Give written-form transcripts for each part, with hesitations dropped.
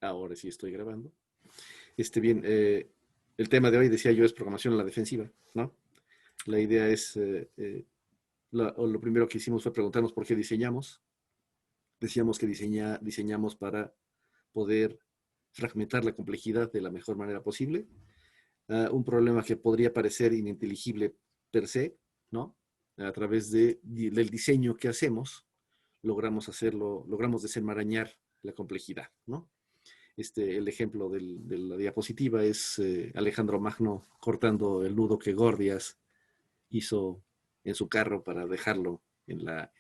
Ahora sí estoy grabando. Bien, el tema de hoy, decía yo, es programación a la defensiva, ¿no? La idea es, o lo primero que hicimos fue preguntarnos por qué diseñamos. Decíamos que diseñamos para poder fragmentar la complejidad de la mejor manera posible. Un problema que podría parecer ininteligible per se, ¿no? A través del diseño que hacemos, logramos desenmarañar la complejidad, ¿no? El ejemplo de la diapositiva es Alejandro Magno cortando el nudo que Gordias hizo en su carro para dejarlo en la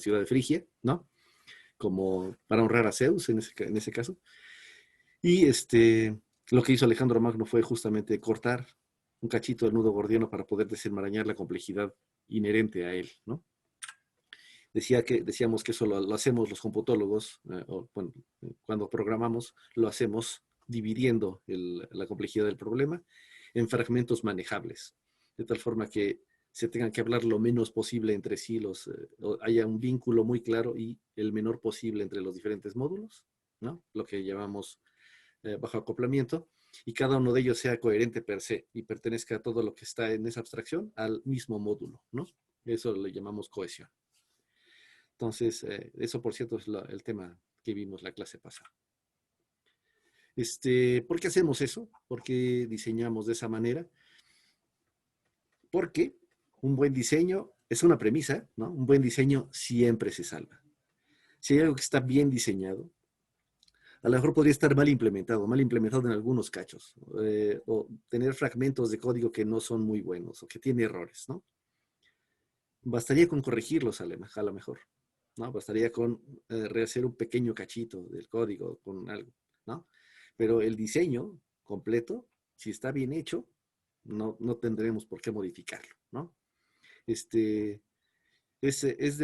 ciudad de Frigia, ¿no? Como para honrar a Zeus en ese caso. Y lo que hizo Alejandro Magno fue justamente cortar un cachito del nudo gordiano para poder desenmarañar la complejidad inherente a él, ¿no? Decíamos que eso lo hacemos los computólogos, bueno, cuando programamos, lo hacemos dividiendo la complejidad del problema en fragmentos manejables, de tal forma que se tengan que hablar lo menos posible entre sí, haya un vínculo muy claro y el menor posible entre los diferentes módulos, ¿no? Lo que llamamos bajo acoplamiento, y cada uno de ellos sea coherente per se y pertenezca a todo lo que está en esa abstracción al mismo módulo, ¿no? Eso le llamamos cohesión. Entonces, eso, por cierto, es el tema que vimos la clase pasada. ¿Por qué hacemos eso? ¿Por qué diseñamos de esa manera? Porque un buen diseño es una premisa, ¿no? Un buen diseño siempre se salva. Si hay algo que está bien diseñado, a lo mejor podría estar mal implementado en algunos cachos, o tener fragmentos de código que no son muy buenos o que tiene errores, ¿no? Bastaría con corregirlos a lo mejor, ¿no? Bastaría con rehacer un pequeño cachito del código con algo, ¿no? Pero el diseño completo, si está bien hecho, no tendremos por qué modificarlo, ¿no? Es del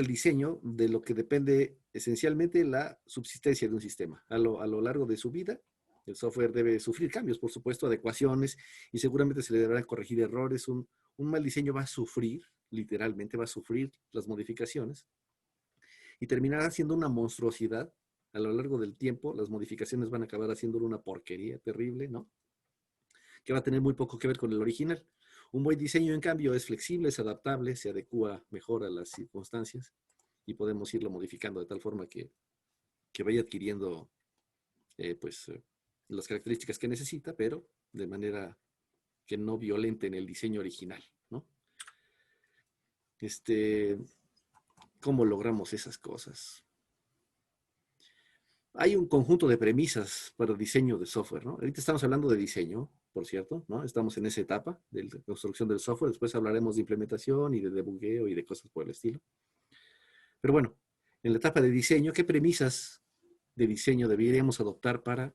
diseño de lo que depende esencialmente la subsistencia de un sistema. A lo largo de su vida, el software debe sufrir cambios, por supuesto, adecuaciones, y seguramente se le deberán corregir errores. Un mal diseño va a sufrir, literalmente va a sufrir las modificaciones, y terminará siendo una monstruosidad. A lo largo del tiempo, las modificaciones van a acabar haciéndolo una porquería terrible, ¿no? Que va a tener muy poco que ver con el original. Un buen diseño, en cambio, es flexible, es adaptable, se adecua mejor a las circunstancias y podemos irlo modificando de tal forma que vaya adquiriendo las características que necesita, pero de manera que no violenten el diseño original, ¿no? ¿Cómo logramos esas cosas? Hay un conjunto de premisas para el diseño de software, ¿no? Ahorita estamos hablando de diseño, por cierto, ¿no? Estamos en esa etapa de la construcción del software. Después hablaremos de implementación y de debugueo y de cosas por el estilo. Pero bueno, en la etapa de diseño, ¿qué premisas de diseño deberíamos adoptar para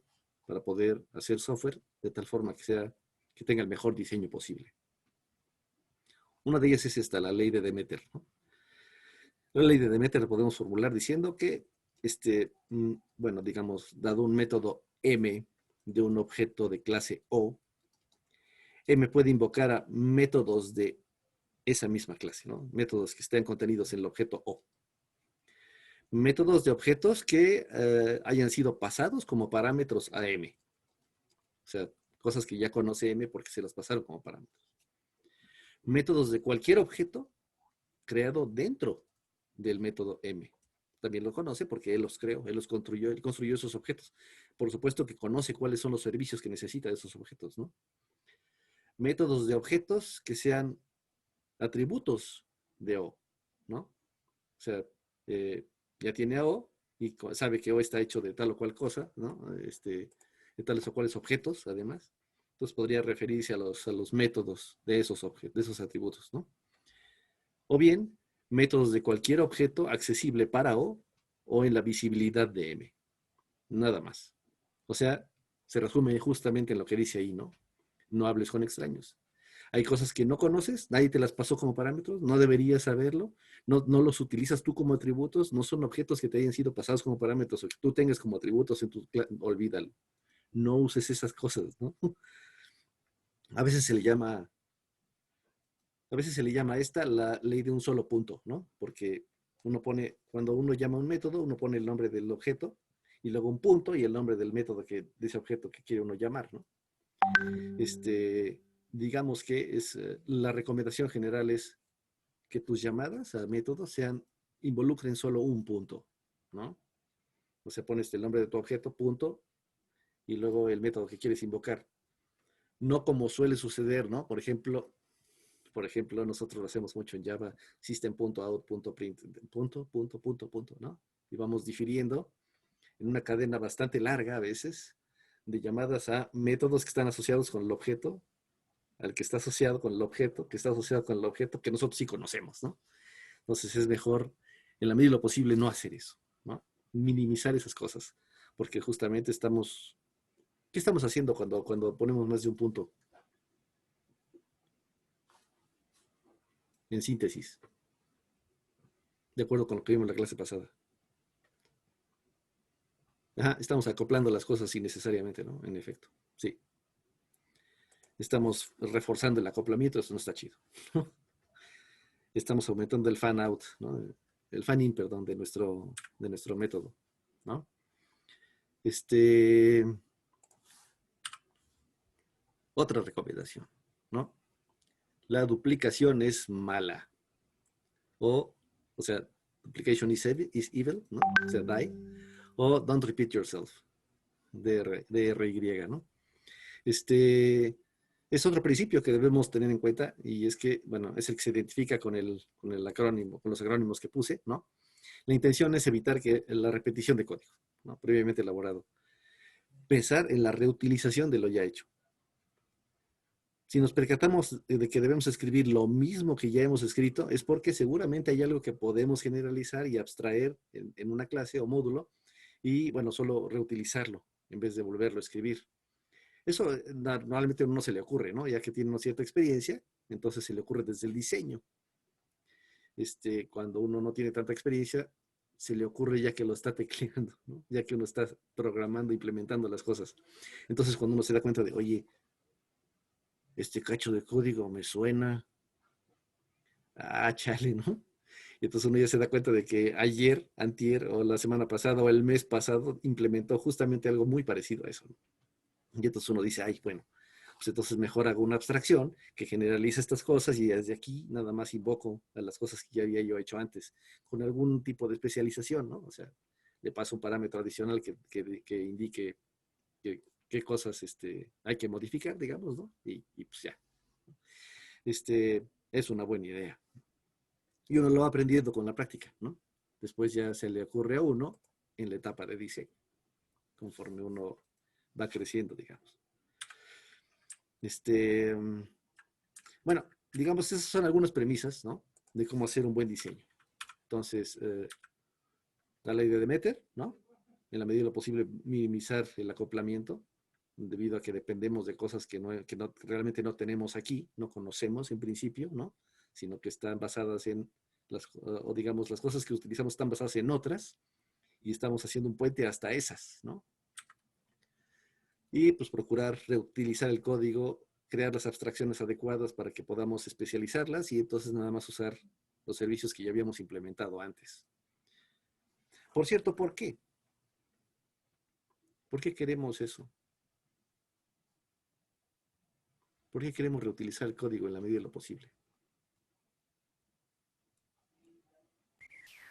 poder hacer software de tal forma que tenga el mejor diseño posible? Una de ellas es esta, la ley de Demeter, ¿no? La ley de Demeter la podemos formular diciendo que, bueno, digamos, dado un método M de un objeto de clase O, M puede invocar a métodos de esa misma clase, ¿no? Métodos que estén contenidos en el objeto O. Métodos de objetos que hayan sido pasados como parámetros a M. O sea, cosas que ya conoce M porque se las pasaron como parámetros. Métodos de cualquier objeto creado dentro del método M. También lo conoce porque él los creó, él construyó esos objetos. Por supuesto que conoce cuáles son los servicios que necesita de esos objetos, ¿no? Métodos de objetos que sean atributos de O, ¿no? O sea, ya tiene a O y sabe que O está hecho de tal o cual cosa, ¿no? De tales o cuales objetos, además. Entonces podría referirse a los métodos de esos objetos, de esos atributos, ¿no? O bien, métodos de cualquier objeto accesible para o en la visibilidad de M. Nada más. O sea, se resume justamente en lo que dice ahí, ¿no? No hables con extraños. Hay cosas que no conoces, nadie te las pasó como parámetros, no deberías saberlo, no los utilizas tú como atributos, no son objetos que te hayan sido pasados como parámetros o que tú tengas como atributos en tu olvídalo. No uses esas cosas, ¿no? A veces se le llama a esta la ley de un solo punto, ¿no? Porque cuando uno llama a un método, uno pone el nombre del objeto y luego un punto y el nombre del método de ese objeto que quiere uno llamar, ¿no? Digamos que la recomendación general es que tus llamadas a métodos involucren solo un punto, ¿no? O sea, pones el nombre de tu objeto, punto, y luego el método que quieres invocar. No como suele suceder, ¿no? Por ejemplo, nosotros lo hacemos mucho en Java, system.out.print, punto, ¿no? Y vamos difiriendo en una cadena bastante larga a veces de llamadas a métodos que están asociados con el objeto, al que está asociado con el objeto, que está asociado con el objeto que nosotros sí conocemos, ¿no? Entonces es mejor, en la medida de lo posible, no hacer eso, ¿no? Minimizar esas cosas, porque justamente ¿qué estamos haciendo cuando ponemos más de un punto? En síntesis, de acuerdo con lo que vimos en la clase pasada. Ajá, estamos acoplando las cosas innecesariamente, ¿no? En efecto, sí. Estamos reforzando el acoplamiento, eso no está chido. Estamos aumentando el fan out, ¿no? El fan in, perdón, de nuestro método, ¿no? Otra recomendación, ¿no? La duplicación es mala. O sea, duplication is evil, ¿no? O sea, die. O don't repeat yourself, DRY, ¿no? Es otro principio que debemos tener en cuenta y es que, bueno, es el que se identifica con el acrónimo, con los acrónimos que puse, ¿no? La intención es evitar la repetición de código, ¿no? Previamente elaborado. Pensar en la reutilización de lo ya hecho. Si nos percatamos de que debemos escribir lo mismo que ya hemos escrito, es porque seguramente hay algo que podemos generalizar y abstraer en una clase o módulo y, bueno, solo reutilizarlo en vez de volverlo a escribir. Eso normalmente a uno no se le ocurre, ¿no? Ya que tiene una cierta experiencia, entonces se le ocurre desde el diseño. Cuando uno no tiene tanta experiencia, se le ocurre ya que lo está tecleando, ¿no? Ya que uno está programando, implementando las cosas. Entonces, cuando uno se da cuenta de, oye, este cacho de código me suena, chale, ¿no? Y entonces uno ya se da cuenta de que ayer, antier, o la semana pasada, o el mes pasado, implementó justamente algo muy parecido a eso, ¿no? Y entonces uno dice, ay, bueno, pues entonces mejor hago una abstracción que generaliza estas cosas y desde aquí nada más invoco a las cosas que ya había yo hecho antes, con algún tipo de especialización, ¿no? O sea, le paso un parámetro adicional que indique qué cosas hay que modificar, digamos, ¿no? Y pues ya. Es una buena idea. Y uno lo va aprendiendo con la práctica, ¿no? Después ya se le ocurre a uno en la etapa de diseño, conforme uno va creciendo, digamos. Bueno, digamos, esas son algunas premisas, ¿no? De cómo hacer un buen diseño. Entonces, la ley de Demeter, ¿no? En la medida de lo posible, minimizar el acoplamiento, debido a que dependemos de cosas realmente no tenemos aquí, no conocemos en principio, ¿no? Sino que están basadas o digamos, las cosas que utilizamos están basadas en otras, y estamos haciendo un puente hasta esas, ¿no? Y pues procurar reutilizar el código, crear las abstracciones adecuadas para que podamos especializarlas y entonces nada más usar los servicios que ya habíamos implementado antes. Por cierto, ¿por qué? ¿Por qué queremos eso? ¿Por qué queremos reutilizar el código en la medida de lo posible?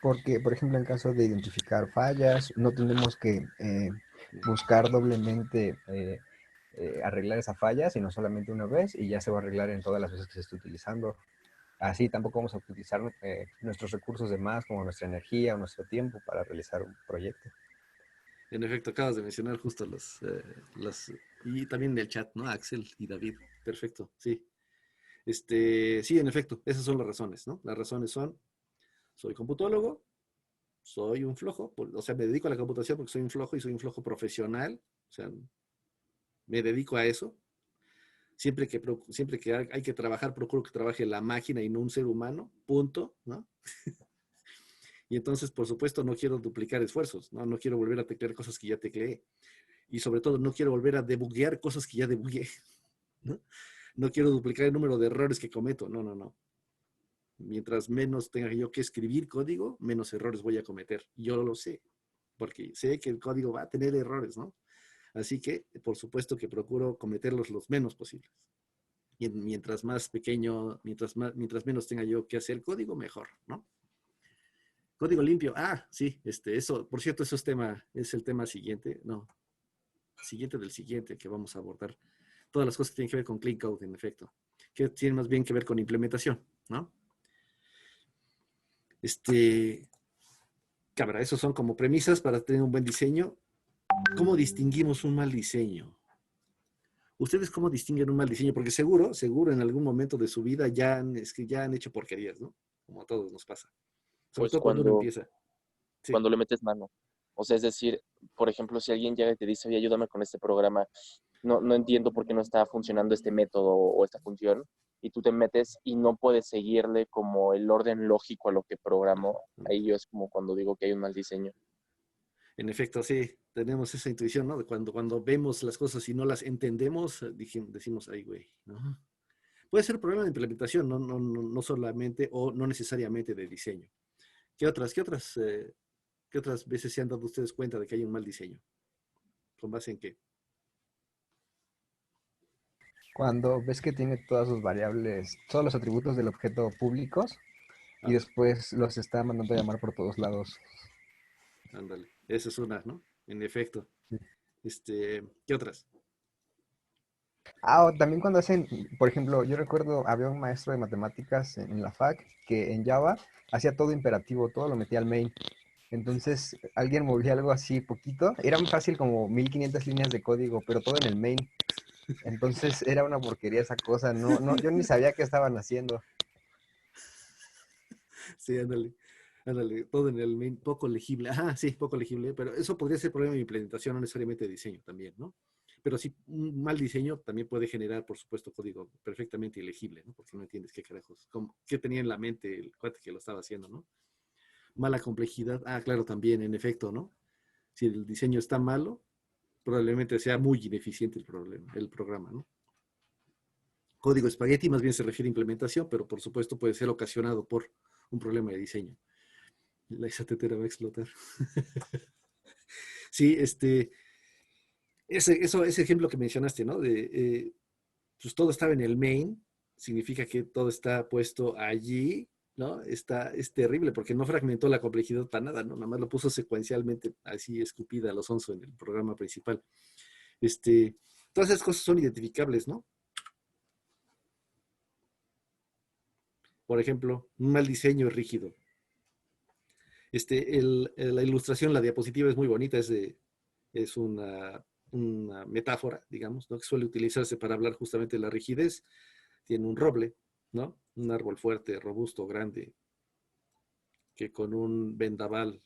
Porque, por ejemplo, en caso de identificar fallas, no tenemos que buscar doblemente arreglar esa falla, sino solamente una vez y ya se va a arreglar en todas las veces que se esté utilizando. Así tampoco vamos a utilizar nuestros recursos de más, como nuestra energía o nuestro tiempo para realizar un proyecto. En efecto, acabas de mencionar justo y también en el chat, ¿no? Axel y David. Perfecto, sí. Sí, en efecto, esas son las razones, ¿no? Las razones son, soy computólogo, soy un flojo, o sea, me dedico a la computación porque soy un flojo y soy un flojo profesional, o sea, me dedico a eso. Siempre que hay que trabajar, procuro que trabaje la máquina y no un ser humano, punto, ¿no? Y entonces, por supuesto, no quiero duplicar esfuerzos, ¿no? No quiero volver a teclear cosas que ya tecleé. Y sobre todo, no quiero volver a debuguear cosas que ya debugué, ¿no? No quiero duplicar el número de errores que cometo, no, no, no. Mientras menos tenga yo que escribir código, menos errores voy a cometer. Yo lo sé. porque sé que el código va a tener errores, ¿no? Así que, por supuesto que procuro cometerlos los menos posibles. Y mientras más pequeño, mientras menos tenga yo que hacer código, mejor, ¿no? Código limpio. Ah, sí, eso, por cierto, eso es el tema siguiente, no, siguiente del siguiente que vamos a abordar. Todas las cosas que tienen que ver con clean code, en efecto, que tienen más bien que ver con implementación, ¿no? Cámara, esos son como premisas para tener un buen diseño. ¿Cómo distinguimos un mal diseño? ¿Ustedes cómo distinguen un mal diseño? Porque seguro en algún momento de su vida es que ya han hecho porquerías, ¿no? Como a todos nos pasa. Sobre Pues todo cuando uno empieza. Sí, cuando le metes mano. O sea, es decir, por ejemplo, si alguien llega y te dice, oye, ayúdame con este programa, no entiendo por qué no está funcionando este método o esta función, y tú te metes y no puedes seguirle como el orden lógico a lo que programó, ahí yo es como cuando digo que hay un mal diseño. en efecto, sí, tenemos esa intuición, ¿no? De cuando vemos las cosas y no las entendemos, decimos, ay, güey, ¿no? Puede ser un problema de implementación, no solamente o no necesariamente de diseño. ¿Qué otras veces se han dado ustedes cuenta de que hay un mal diseño? ¿Con base en qué? Cuando ves que tiene todas sus variables, todos los atributos del objeto públicos y Ah, después los está mandando a llamar por todos lados. ándale. Esa es una, ¿no? En efecto. ¿Qué otras? Ah, o también cuando hacen, por ejemplo, yo recuerdo, había un maestro de matemáticas en la FAC que en Java hacía todo imperativo, todo lo metía al main. Entonces, alguien movía algo así poquito. Era muy fácil, como 1500 líneas de código, pero todo en el main. Entonces, era una porquería esa cosa. Yo ni sabía qué estaban haciendo. Sí, ándale. Ándale, todo en el main, poco legible. Ajá, sí, poco legible, pero eso podría ser problema de implementación, no necesariamente de diseño también, ¿no? Pero sí, un mal diseño también puede generar, por supuesto, código perfectamente ilegible, ¿no? Porque no entiendes qué carajos, qué tenía en la mente el cuate que lo estaba haciendo, ¿no? Mala complejidad, claro, también, en efecto, ¿no? Si el diseño está malo, probablemente sea muy ineficiente el programa, ¿no? Código espagueti más bien se refiere a implementación, pero por supuesto puede ser ocasionado por un problema de diseño. Esa tetera va a explotar. Sí, ese ejemplo que mencionaste, ¿no? Pues todo estaba en el main, significa que todo está puesto allí, ¿no? Es terrible porque no fragmentó la complejidad para nada, ¿no? Nada más lo puso secuencialmente, así escupida a los 11 en el programa principal. Todas esas cosas son identificables, ¿no? Por ejemplo, un mal diseño rígido. La ilustración, la diapositiva es muy bonita, es una metáfora, digamos, ¿no? Que suele utilizarse para hablar justamente de la rigidez. Tiene un roble, ¿no? Un árbol fuerte, robusto, grande, que con un vendaval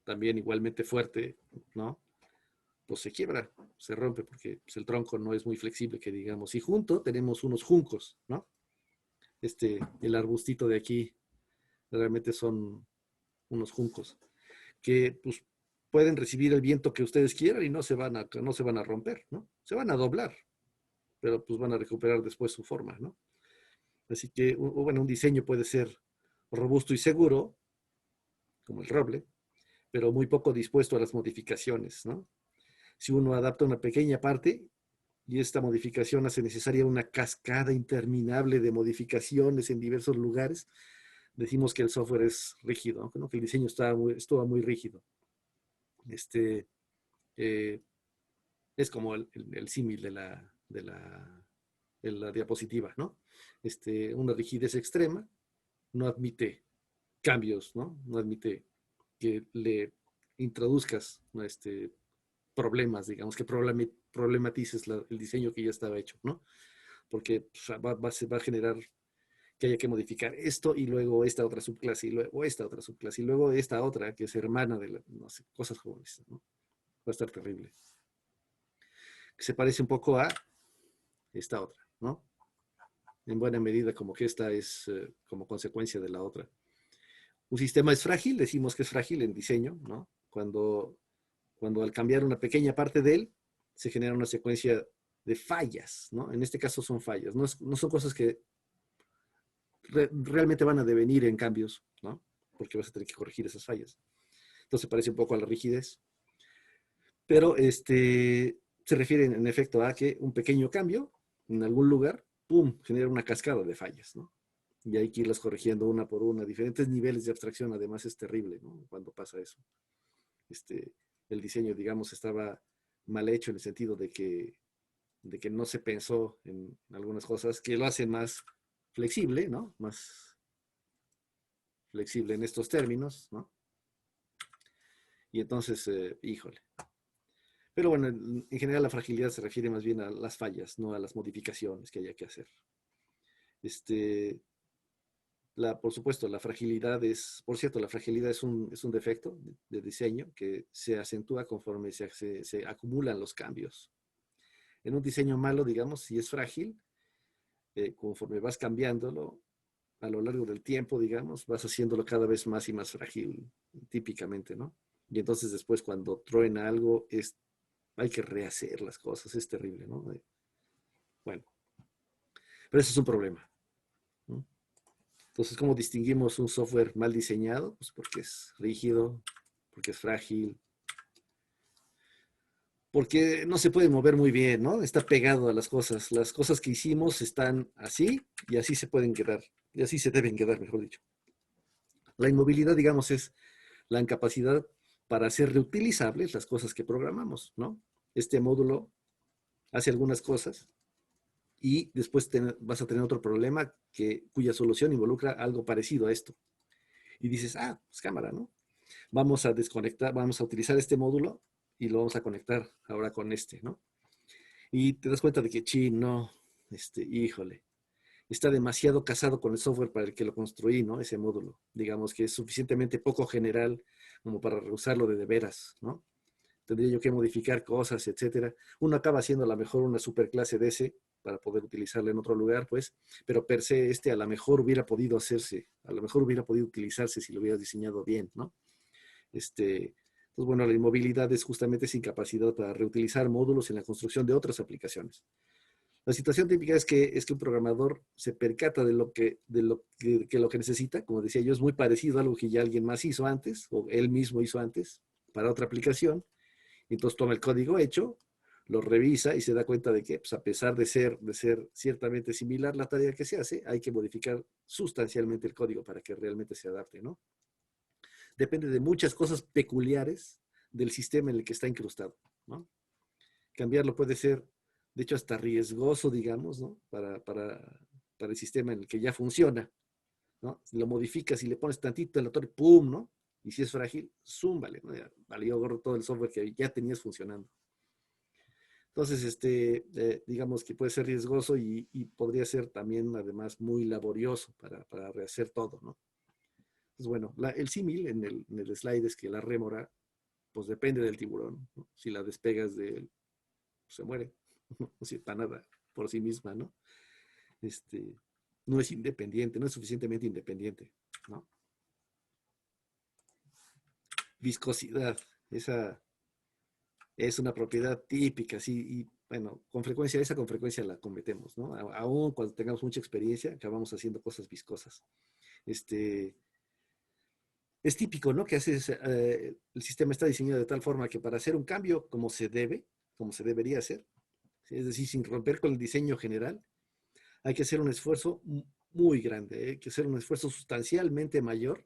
también igualmente fuerte, ¿no? Pues se quiebra, se rompe, porque pues, el tronco no es muy flexible, que digamos. Y junto tenemos unos juncos, ¿no? El arbustito de aquí realmente son unos juncos que pues pueden recibir el viento que ustedes quieran y no se van a romper, ¿no? Se van a doblar, pero pues van a recuperar después su forma, ¿no? Así que, bueno, un diseño puede ser robusto y seguro, como el roble, pero muy poco dispuesto a las modificaciones, ¿no? Si uno adapta una pequeña parte y esta modificación hace necesaria una cascada interminable de modificaciones en diversos lugares, decimos que el software es rígido, ¿no? Que el diseño estuvo muy rígido. Eh, es como el símil de la diapositiva, ¿no? Una rigidez extrema no admite cambios, ¿no? No admite que le introduzcas, ¿no? Problemas, digamos, que problematices el diseño que ya estaba hecho, ¿no? Porque pues, va a generar que haya que modificar esto y luego esta otra subclase y luego esta otra subclase y luego esta otra que es hermana de, no sé, cosas jóvenes, ¿no? Va a estar terrible. Se parece un poco a esta otra, ¿no? En buena medida como que esta es como consecuencia de la otra. Un sistema es frágil, decimos que es frágil en diseño, ¿no? Cuando al cambiar una pequeña parte de él, se genera una secuencia de fallas, ¿no? En este caso son fallas, no son cosas que realmente van a devenir en cambios, ¿no? Porque vas a tener que corregir esas fallas. Entonces parece un poco a la rigidez, Pero se refiere en efecto a que un pequeño cambio en algún lugar, ¡pum!, genera una cascada de fallas, ¿no? Y hay que irlas corrigiendo una por una. Diferentes niveles de abstracción, además, es terrible, ¿no? Cuando pasa eso. Este, el diseño, digamos, estaba mal hecho en el sentido de que no se pensó en algunas cosas que lo hacen más flexible, ¿no? Más flexible en estos términos, ¿no? Y entonces, híjole. Pero bueno, en general la fragilidad se refiere más bien a las fallas, no a las modificaciones que haya que hacer. Por supuesto, la fragilidad por cierto, la fragilidad es un defecto de diseño que se acentúa conforme se acumulan los cambios. En un diseño malo, digamos, si es frágil, conforme vas cambiándolo a lo largo del tiempo, digamos, vas haciéndolo cada vez más y más frágil, típicamente, ¿no? Y entonces después cuando truena algo, hay que rehacer las cosas, es terrible, ¿no? Bueno, pero eso es un problema, ¿no? Entonces, ¿cómo distinguimos un software mal diseñado? Pues porque es rígido, porque es frágil, porque no se puede mover muy bien, ¿no? Está pegado a las cosas. Las cosas que hicimos están así y así se pueden quedar, y así se deben quedar, mejor dicho. La inmovilidad, digamos, es la incapacidad para hacer reutilizables las cosas que programamos, ¿no? Este módulo hace algunas cosas y después vas a tener otro problema cuya solución involucra algo parecido a esto. Y dices, pues cámara, ¿no? Vamos a desconectar, vamos a utilizar este módulo y lo vamos a conectar ahora con este, ¿no? Y te das cuenta de que, no, híjole, está demasiado casado con el software para el que lo construí, ¿no? Ese módulo. Digamos que es suficientemente poco general como para usarlo de veras, ¿no? Tendría yo que modificar cosas, etcétera. Uno acaba haciendo a lo mejor una superclase de ese para poder utilizarla en otro lugar, pues, pero per se a lo mejor hubiera podido hacerse, a lo mejor hubiera podido utilizarse si lo hubieras diseñado bien, ¿no? Entonces, bueno, la inmovilidad es justamente esa incapacidad para reutilizar módulos en la construcción de otras aplicaciones. La situación típica es que un programador se percata de lo que necesita, como decía yo, es muy parecido a algo que ya alguien más hizo antes, o él mismo hizo antes, para otra aplicación. Entonces toma el código hecho, lo revisa y se da cuenta de que, pues, a pesar de ser ciertamente similar la tarea que se hace, hay que modificar sustancialmente el código para que realmente se adapte, ¿no? Depende de muchas cosas peculiares del sistema en el que está incrustado, ¿no? Cambiarlo puede ser, de hecho, hasta riesgoso, digamos, ¿no? Para el sistema en el que ya funciona, ¿no? Si lo modificas y le pones tantito el motor, ¡pum!, ¿no? Y si es frágil, zúmbale, ¿no? Ya valió gorro todo el software que ya tenías funcionando. Entonces, digamos que puede ser riesgoso y podría ser también, además, muy laborioso para rehacer todo, ¿no? Pues bueno, el símil en el slide es que la rémora, pues depende del tiburón, ¿no? Si la despegas de él, pues, se muere, ¿no? Si está nada por sí misma, ¿no? No es independiente, no es suficientemente independiente, ¿no? Viscosidad, esa es una propiedad típica, sí, y bueno, con frecuencia la cometemos, ¿no? Aún cuando tengamos mucha experiencia, acabamos haciendo cosas viscosas. Es típico, ¿no? Que el sistema está diseñado de tal forma que para hacer un cambio como se debería hacer, es decir, sin romper con el diseño general, hay que hacer un esfuerzo muy grande, hay que hacer un esfuerzo sustancialmente mayor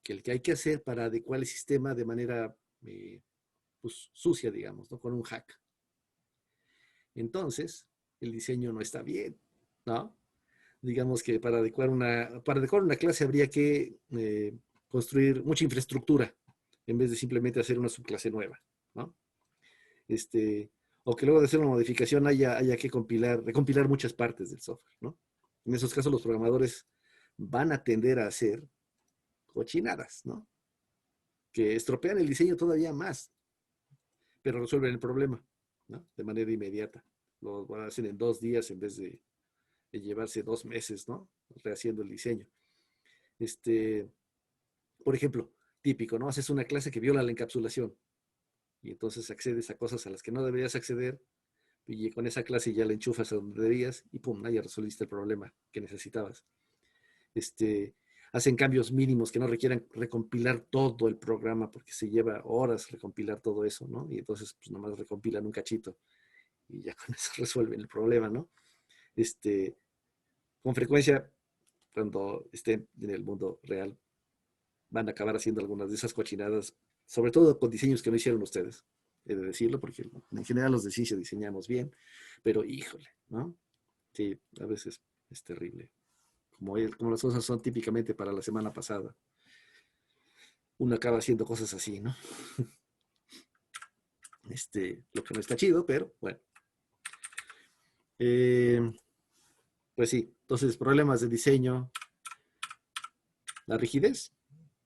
que el que hay que hacer para adecuar el sistema de manera pues, sucia, digamos, ¿no? Con un hack. Entonces, el diseño no está bien, ¿no? Digamos que para adecuar una clase habría que construir mucha infraestructura en vez de simplemente hacer una subclase nueva, ¿no? O que luego de hacer una modificación haya que recompilar muchas partes del software, ¿no? En esos casos los programadores van a tender a hacer cochinadas, ¿no? Que estropean el diseño todavía más, pero resuelven el problema, ¿no? De manera inmediata. Lo van a hacer en 2 días en vez de llevarse 2 meses, ¿no? Rehaciendo el diseño. Por ejemplo, típico, ¿no? Haces una clase que viola la encapsulación y entonces accedes a cosas a las que no deberías acceder y con esa clase ya la enchufas a donde debías y pum, ya resolviste el problema que necesitabas. hacen cambios mínimos que no requieran recompilar todo el programa porque se lleva horas recompilar todo eso, ¿no? Y entonces pues nomás recompilan un cachito y ya con eso resuelven el problema, ¿no? Con frecuencia, cuando estén en el mundo real, van a acabar haciendo algunas de esas cochinadas, sobre todo con diseños que no hicieron ustedes, he de decirlo, porque en general los de ciencia diseñamos bien, pero híjole, ¿no? Sí, a veces es terrible. Como las cosas son típicamente para la semana pasada, uno acaba haciendo cosas así, ¿no? Lo que no está chido, pero bueno. Pues sí, entonces problemas de diseño, la rigidez,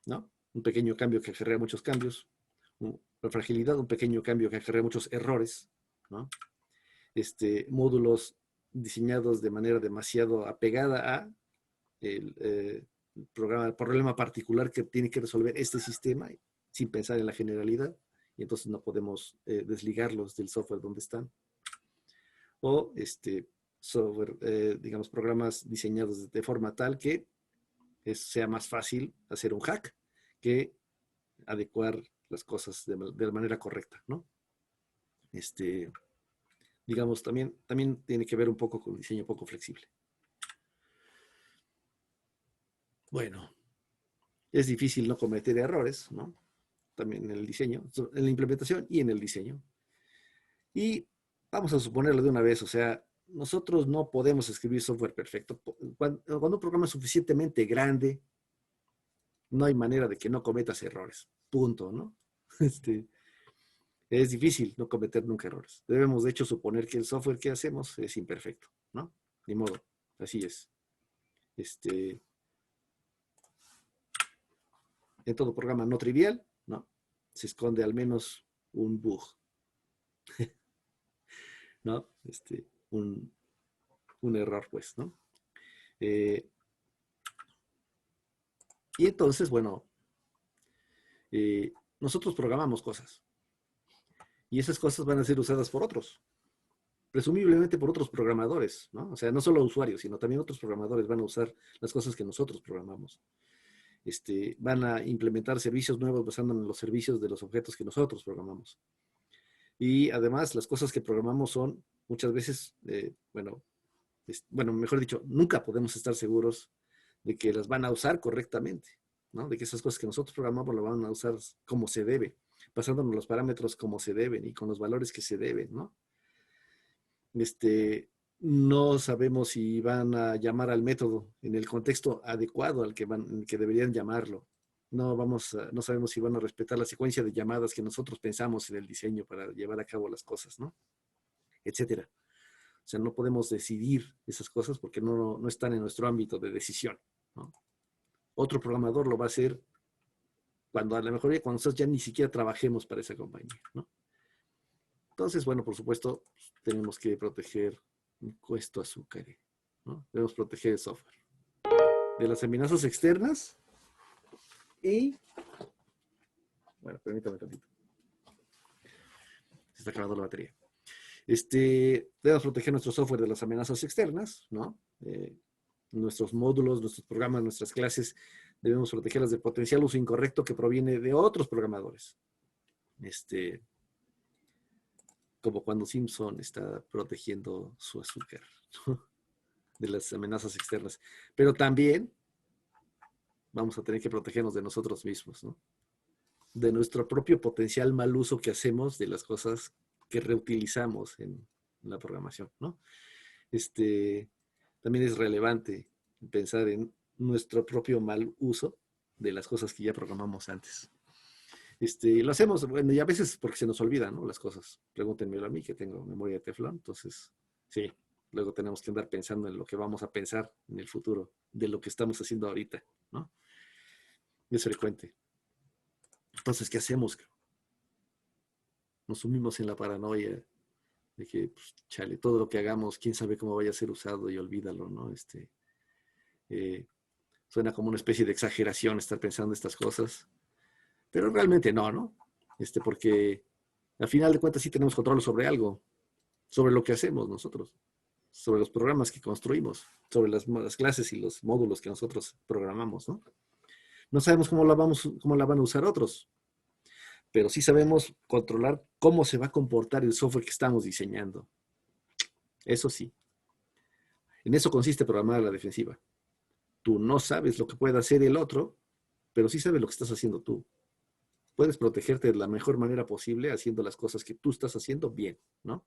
¿no? Un pequeño cambio que acarrea muchos cambios, la fragilidad, un pequeño cambio que acarrea muchos errores, ¿no? Módulos diseñados de manera demasiado apegada a el problema particular que tiene que resolver este sistema sin pensar en la generalidad, y entonces no podemos desligarlos del software donde están. O software, digamos, programas diseñados de forma tal que sea más fácil hacer un hack que adecuar las cosas de manera correcta, ¿no? Digamos, también tiene que ver un poco con diseño poco flexible. Bueno, es difícil no cometer errores, ¿no? También en el diseño, en la implementación y en el diseño. Y vamos a suponerlo de una vez, o sea, nosotros no podemos escribir software perfecto. Cuando un programa es suficientemente grande, no hay manera de que no cometas errores. Punto, ¿no? Es difícil no cometer nunca errores. Debemos, de hecho, suponer que el software que hacemos es imperfecto, ¿no? Ni modo, así es. En todo programa no trivial, ¿no? Se esconde al menos un bug, ¿no? Un error, pues, ¿no? Y entonces, bueno, nosotros programamos cosas. Y esas cosas van a ser usadas por otros. Presumiblemente por otros programadores, ¿no? O sea, no solo usuarios, sino también otros programadores van a usar las cosas que nosotros programamos. Van a implementar servicios nuevos basándonos en los servicios de los objetos que nosotros programamos. Y además, las cosas que programamos son muchas veces, bueno, mejor dicho, nunca podemos estar seguros de que las van a usar correctamente, ¿no? De que esas cosas que nosotros programamos las van a usar como se debe, basándonos en los parámetros como se deben y con los valores que se deben, ¿no? No sabemos si van a llamar al método en el contexto adecuado al que deberían llamarlo. No sabemos si van a respetar la secuencia de llamadas que nosotros pensamos en el diseño para llevar a cabo las cosas, ¿no? Etcétera. O sea, no podemos decidir esas cosas porque no están en nuestro ámbito de decisión, ¿no? Otro programador lo va a hacer cuando a lo mejor cuando nosotros ya ni siquiera trabajemos para esa compañía, ¿no? Entonces, bueno, por supuesto, tenemos que proteger cuesto azúcar, ¿no? Debemos proteger el software de las amenazas externas y, bueno, permítame tantito. Se está acabando la batería. Debemos proteger nuestro software de las amenazas externas, ¿no? Nuestros módulos, nuestros programas, nuestras clases, debemos protegerlas del potencial uso incorrecto que proviene de otros programadores. Como cuando Simpson está protegiendo su azúcar, ¿no? De las amenazas externas. Pero también vamos a tener que protegernos de nosotros mismos, ¿no? De nuestro propio potencial mal uso que hacemos de las cosas que reutilizamos en la programación, ¿no? También es relevante pensar en nuestro propio mal uso de las cosas que ya programamos antes. Lo hacemos, bueno, y a veces porque se nos olvidan, ¿no? Las cosas. Pregúntenmelo a mí, que tengo memoria de teflón. Entonces, sí, luego tenemos que andar pensando en lo que vamos a pensar en el futuro, de lo que estamos haciendo ahorita, ¿no? Es frecuente. Entonces, ¿qué hacemos? Nos sumimos en la paranoia de que, pues, chale, todo lo que hagamos, quién sabe cómo vaya a ser usado y olvídalo, ¿no? Suena como una especie de exageración estar pensando estas cosas. Pero realmente no. Porque al final de cuentas sí tenemos control sobre algo, sobre lo que hacemos nosotros. sobre los programas que construimos, sobre las clases y los módulos que nosotros programamos, ¿no? No sabemos cómo la van a usar otros, pero sí sabemos controlar cómo se va a comportar el software que estamos diseñando. Eso sí. En eso consiste programar a la defensiva. Tú no sabes lo que puede hacer el otro, pero sí sabes lo que estás haciendo tú. Puedes protegerte de la mejor manera posible haciendo las cosas que tú estás haciendo bien, ¿no?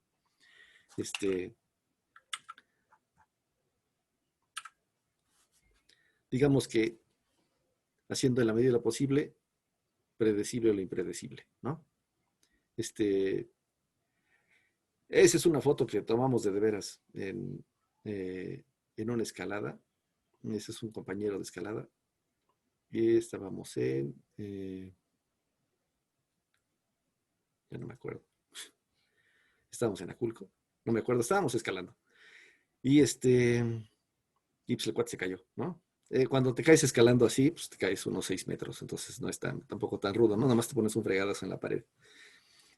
Digamos que haciendo en la medida de lo posible predecible lo impredecible, ¿no? Esa es una foto que tomamos de veras en una escalada. Ese es un compañero de escalada. Y estábamos ya no me acuerdo. Estábamos en Aculco. No me acuerdo, estábamos escalando. Y y pues el cuate se cayó, ¿no? Cuando te caes escalando así, pues te caes unos 6 metros, entonces no es tampoco tan rudo, ¿no? Nada más te pones un fregadazo en la pared.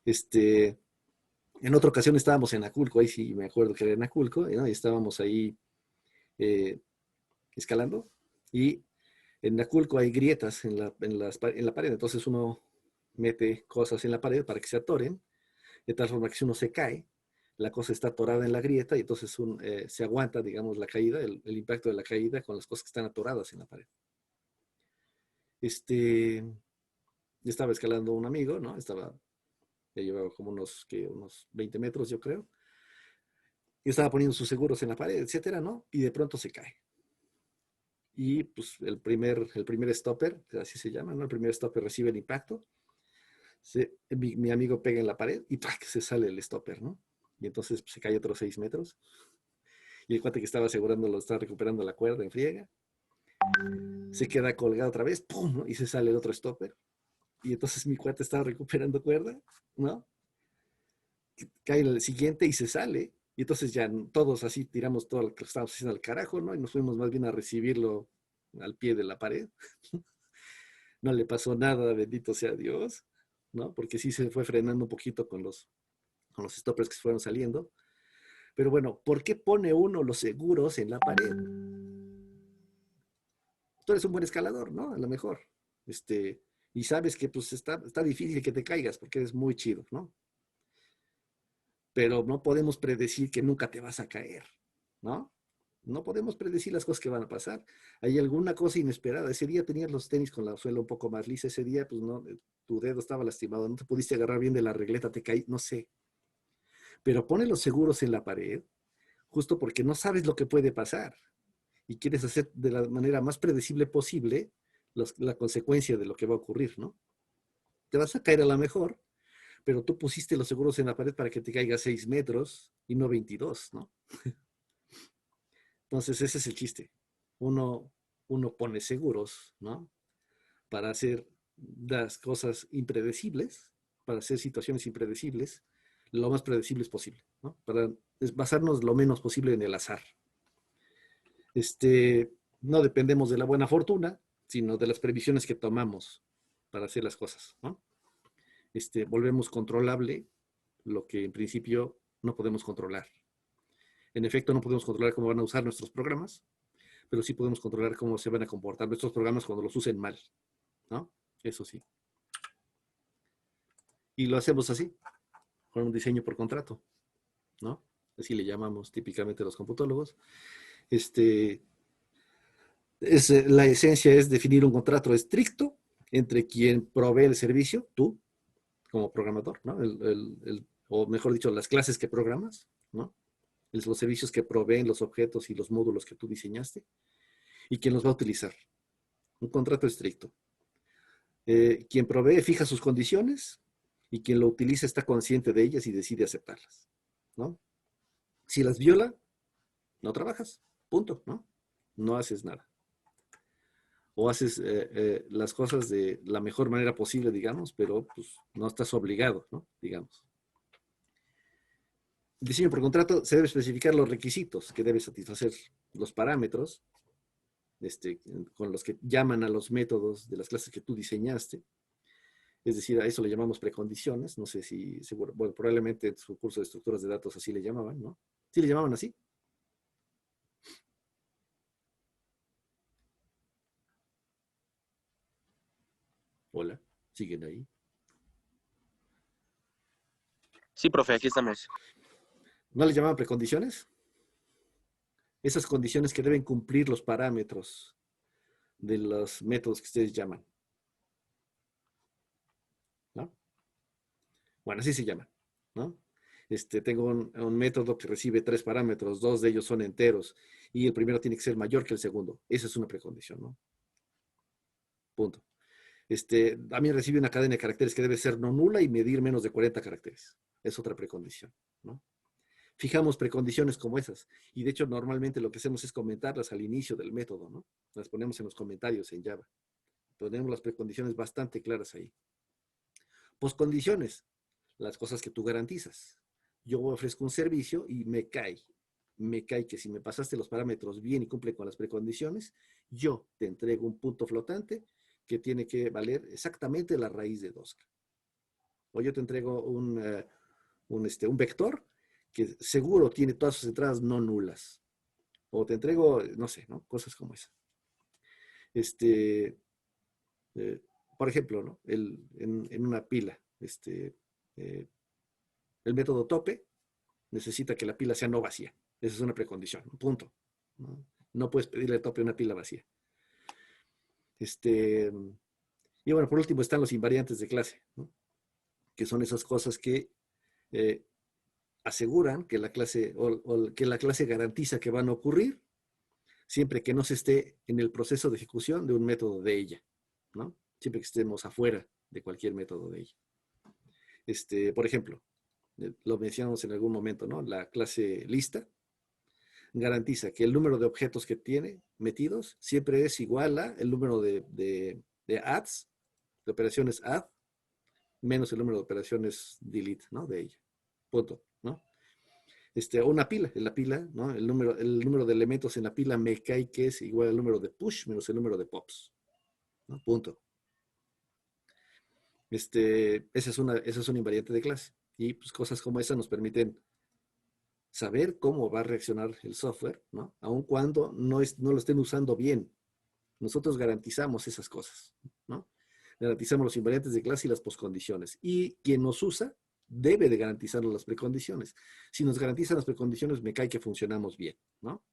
En otra ocasión estábamos en Aculco, ahí sí me acuerdo que era en Aculco, ¿no? Y estábamos ahí escalando, y en Aculco hay grietas en la pared, entonces uno mete cosas en la pared para que se atoren, de tal forma que si uno se cae, la cosa está atorada en la grieta y entonces se aguanta, digamos, la caída, el impacto de la caída con las cosas que están atoradas en la pared. Yo estaba escalando un amigo, ¿no? Ya llevaba como unos 20 metros, yo creo. Y estaba poniendo sus seguros en la pared, etcétera, ¿no? Y de pronto se cae. Y pues el primer stopper, así se llama, ¿no? El primer stopper recibe el impacto. Mi amigo pega en la pared y ¡trac! Se sale el stopper, ¿no? Y entonces pues, se cae otros 6 metros. Y el cuate que estaba asegurando lo está recuperando la cuerda en friega. Se queda colgado otra vez, ¡pum! ¿No? Y se sale el otro stopper. Y entonces mi cuate estaba recuperando cuerda, ¿no? Cae el siguiente y se sale. Y entonces ya todos así tiramos todo lo que estábamos haciendo al carajo, ¿no? Y nos fuimos más bien a recibirlo al pie de la pared. No le pasó nada, bendito sea Dios, ¿no? Porque sí se fue frenando un poquito con los stoppers que se fueron saliendo. Pero bueno, ¿por qué pone uno los seguros en la pared? Tú eres un buen escalador, ¿no? A lo mejor. Y sabes que pues está difícil que te caigas porque eres muy chido, ¿no? Pero no podemos predecir que nunca te vas a caer, ¿no? No podemos predecir las cosas que van a pasar. Hay alguna cosa inesperada. Ese día tenías los tenis con la suela un poco más lisa. Ese día, pues no, tu dedo estaba lastimado, no te pudiste agarrar bien de la regleta, te caí, no sé. Pero pone los seguros en la pared justo porque no sabes lo que puede pasar y quieres hacer de la manera más predecible posible la consecuencia de lo que va a ocurrir, ¿no? Te vas a caer a lo mejor, pero tú pusiste los seguros en la pared para que te caiga 6 metros y no 22, ¿no? Entonces ese es el chiste. Uno pone seguros, ¿no? Para hacer las cosas impredecibles, para hacer situaciones impredecibles, lo más predecibles posible, ¿no? Para basarnos lo menos posible en el azar. No dependemos de la buena fortuna, sino de las previsiones que tomamos para hacer las cosas, ¿no? Volvemos controlable lo que en principio no podemos controlar. En efecto, no podemos controlar cómo van a usar nuestros programas, pero sí podemos controlar cómo se van a comportar nuestros programas cuando los usen mal, ¿no? Eso sí. Y lo hacemos así, con un diseño por contrato, ¿no? Así le llamamos típicamente los computólogos. La esencia es definir un contrato estricto entre quien provee el servicio, tú, como programador, ¿no? O mejor dicho, las clases que programas, ¿no? Los servicios que proveen los objetos y los módulos que tú diseñaste, y quien los va a utilizar. Un contrato estricto. Quien provee fija sus condiciones y quien lo utiliza está consciente de ellas y decide aceptarlas, ¿no? Si las viola, no trabajas, punto, ¿no? No haces nada. O haces las cosas de la mejor manera posible, digamos, pero pues no estás obligado, ¿no? Digamos. El diseño por contrato se debe especificar los requisitos que debe satisfacer, los parámetros con los que llaman a los métodos de las clases que tú diseñaste. Es decir, a eso le llamamos precondiciones. No sé si, seguro, bueno, probablemente en su curso de estructuras de datos así le llamaban, ¿no? ¿Sí le llamaban así? Hola, ¿siguen ahí? Sí, profe, aquí estamos. ¿No les llamaban precondiciones? Esas condiciones que deben cumplir los parámetros de los métodos que ustedes llaman, ¿no? Bueno, así se llaman, ¿no? Tengo un método que recibe 3 parámetros, 2 de ellos son enteros, y el primero tiene que ser mayor que el segundo. Esa es una precondición, ¿no? Punto. También recibe una cadena de caracteres que debe ser no nula y medir menos de 40 caracteres. Es otra precondición, ¿no? Fijamos precondiciones como esas. Y de hecho, normalmente lo que hacemos es comentarlas al inicio del método, ¿no? Las ponemos en los comentarios en Java. Ponemos las precondiciones bastante claras ahí. Postcondiciones, las cosas que tú garantizas. Yo ofrezco un servicio y me cae que si me pasaste los parámetros bien y cumple con las precondiciones, yo te entrego un punto flotante que tiene que valer exactamente la raíz de 2K. O yo te entrego un vector que seguro tiene todas sus entradas no nulas. O te entrego, no sé, ¿no? Cosas como esa. Eh, por ejemplo, ¿no? En una pila, eh, el método tope necesita que la pila sea no vacía. Esa es una precondición, punto. ¿No? No puedes pedirle tope a una pila vacía. Y bueno, por último están los invariantes de clase, ¿no? Que son esas cosas que eh, aseguran que la clase o que la clase garantiza que van a ocurrir siempre que no se esté en el proceso de ejecución de un método de ella, ¿no? Siempre que estemos afuera de cualquier método de ella. Por ejemplo, lo mencionamos en algún momento, ¿no? La clase lista garantiza que el número de objetos que tiene metidos siempre es igual a el número de adds, de operaciones add, menos el número de operaciones delete, ¿no? De ella. Punto, ¿no? Una pila, en la pila, ¿no? El número de elementos en la pila me cae que es igual al número de push menos el número de pops, ¿no? Punto. Esa es una invariante de clase. Y pues cosas como esa nos permiten saber cómo va a reaccionar el software, ¿no? Aun cuando no lo estén usando bien. Nosotros garantizamos esas cosas, ¿no? Garantizamos los invariantes de clase y las postcondiciones. Y quien nos usa debe de garantizarnos las precondiciones. Si nos garantizan las precondiciones, me cae que funcionamos bien, ¿no?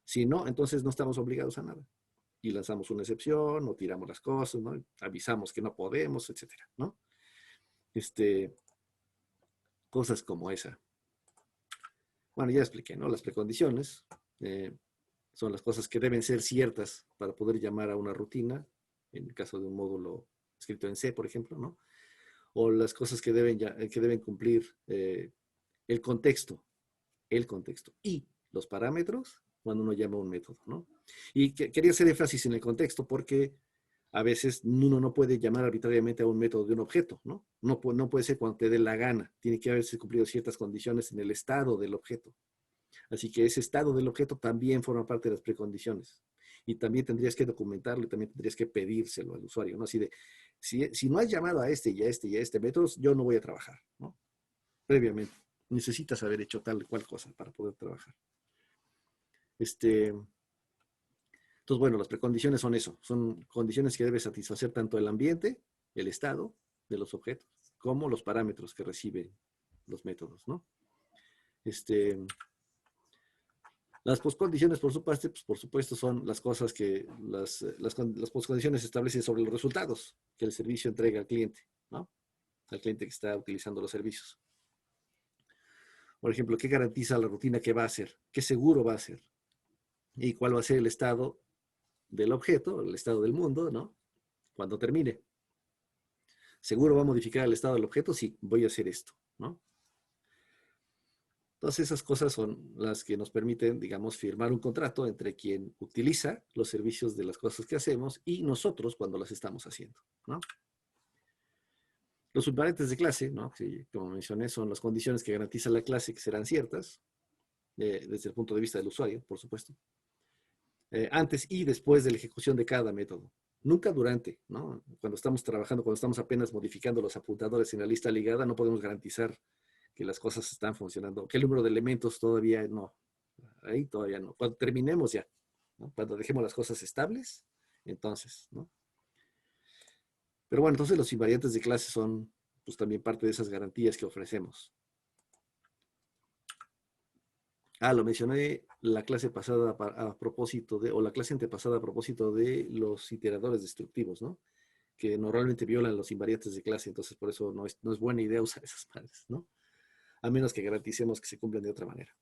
Si no, entonces no estamos obligados a nada. Y lanzamos una excepción, o tiramos las cosas, ¿no? Avisamos que no podemos, etcétera, ¿no? Cosas como esa. Bueno, ya expliqué, ¿no? Las precondiciones son las cosas que deben ser ciertas para poder llamar a una rutina, en el caso de un módulo escrito en C, por ejemplo, ¿no? O las cosas que deben cumplir el contexto, y los parámetros cuando uno llama a un método, ¿no? Y quería hacer énfasis en el contexto porque a veces uno no puede llamar arbitrariamente a un método de un objeto, ¿no? No puede ser cuando te dé la gana. Tiene que haberse cumplido ciertas condiciones en el estado del objeto. Así que ese estado del objeto también forma parte de las precondiciones. Y también tendrías que documentarlo y también tendrías que pedírselo al usuario, ¿no? Así de, si no has llamado a este y a este y a este método, yo no voy a trabajar, ¿no? Previamente. Necesitas haber hecho tal y cual cosa para poder trabajar. Entonces, bueno, las precondiciones son eso. Son condiciones que debe satisfacer tanto el ambiente, el estado de los objetos, como los parámetros que reciben los métodos, ¿no? Las postcondiciones, por supuesto, son las cosas que las postcondiciones establecen sobre los resultados que el servicio entrega al cliente, ¿no? Al cliente que está utilizando los servicios. Por ejemplo, ¿qué garantiza la rutina que va a hacer? ¿Qué seguro va a hacer? ¿Y cuál va a ser el estado del objeto, el estado del mundo, ¿no? Cuando termine. ¿Seguro va a modificar el estado del objeto? Sí, voy a hacer esto, ¿no? Todas esas cosas son las que nos permiten, digamos, firmar un contrato entre quien utiliza los servicios de las cosas que hacemos y nosotros cuando las estamos haciendo, ¿no? Los invariantes de clase, ¿no? Que, como mencioné, son las condiciones que garantiza la clase que serán ciertas, desde el punto de vista del usuario, por supuesto, antes y después de la ejecución de cada método. Nunca durante, ¿no? Cuando estamos trabajando, cuando estamos apenas modificando los apuntadores en la lista ligada, no podemos garantizar que las cosas están funcionando, que el número de elementos todavía no. Ahí todavía no. Cuando terminemos ya, ¿no? Cuando dejemos las cosas estables, entonces, ¿no? Pero bueno, entonces los invariantes de clase son pues también parte de esas garantías que ofrecemos. Lo mencioné la clase pasada a propósito de, o la clase antepasada a propósito de los iteradores destructivos, ¿no? Que normalmente violan los invariantes de clase, entonces por eso no es buena idea usar esas madres, ¿no? A menos que garanticemos que se cumplan de otra manera.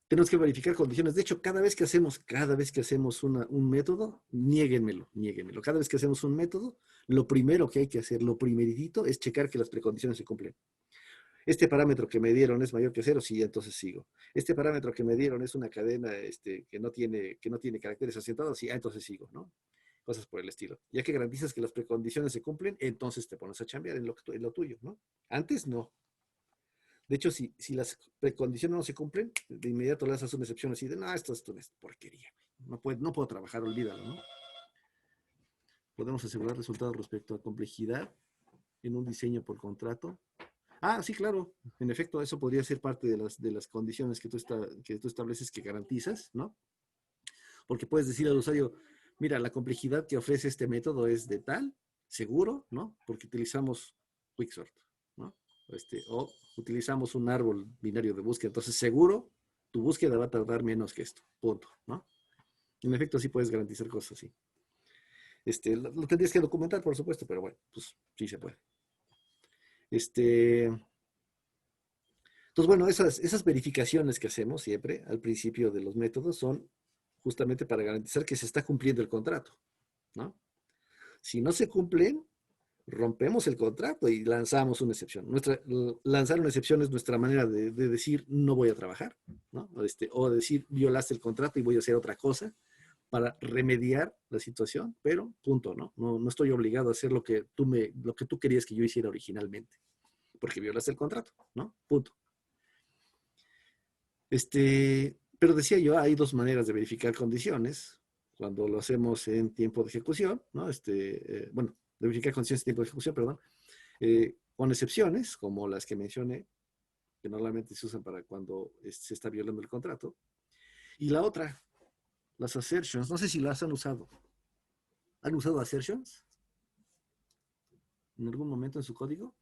Tenemos que verificar condiciones. De hecho, cada vez que hacemos un método, niéguenmelo. Cada vez que hacemos un método, lo primero que hay que hacer, lo primeritito, es checar que las precondiciones se cumplen. Este parámetro que me dieron es mayor que 0, sí, entonces sigo. Este parámetro que me dieron es una cadena que no tiene caracteres acentuados, sí, entonces sigo, ¿no? Cosas por el estilo. Ya que garantizas que las precondiciones se cumplen, entonces te pones a chambear en lo tuyo, ¿no? Antes no. De hecho, si las precondiciones no se cumplen, de inmediato le haces una excepción así de, no, esto es una porquería. No puedo trabajar, olvídalo, ¿no? Podemos asegurar resultados respecto a complejidad en un diseño por contrato. Sí, claro. En efecto, eso podría ser parte de las condiciones que tú estableces que garantizas, ¿no? Porque puedes decir al usuario, mira, la complejidad que ofrece este método es de tal, seguro, ¿no? Porque utilizamos Quicksort, ¿no? O utilizamos un árbol binario de búsqueda. Entonces, seguro, tu búsqueda va a tardar menos que esto, punto, ¿no? En efecto, sí puedes garantizar cosas así. Lo tendrías que documentar, por supuesto, pero bueno, pues sí se puede. Entonces, bueno, esas verificaciones que hacemos siempre al principio de los métodos son justamente para garantizar que se está cumpliendo el contrato, ¿no? Si no se cumplen, rompemos el contrato y lanzamos una excepción. Lanzar una excepción es nuestra manera de decir no voy a trabajar, ¿no? O decir violaste el contrato y voy a hacer otra cosa para remediar la situación, pero punto, ¿no? No estoy obligado a hacer lo que tú querías que yo hiciera originalmente, porque violaste el contrato, ¿no? Punto. Pero decía yo, hay dos maneras de verificar condiciones cuando lo hacemos en tiempo de ejecución, ¿no? Bueno, de verificar condiciones en tiempo de ejecución, perdón, con excepciones, como las que mencioné, que normalmente se usan para cuando se está violando el contrato. Y la otra, las assertions, no sé si las han usado. ¿Han usado assertions en algún momento en su código?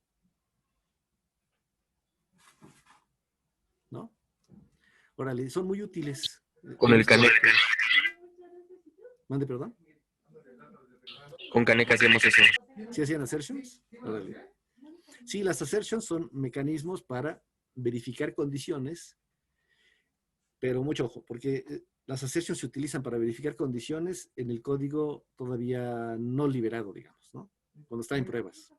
¿No? Órale, son muy útiles. Con el Caneca. Mande, perdón. Con Caneca hacíamos eso. ¿Sí hacían assertions? Órale. Sí, las assertions son mecanismos para verificar condiciones, pero mucho ojo, porque las assertions se utilizan para verificar condiciones en el código todavía no liberado, digamos, ¿no? Cuando está en pruebas.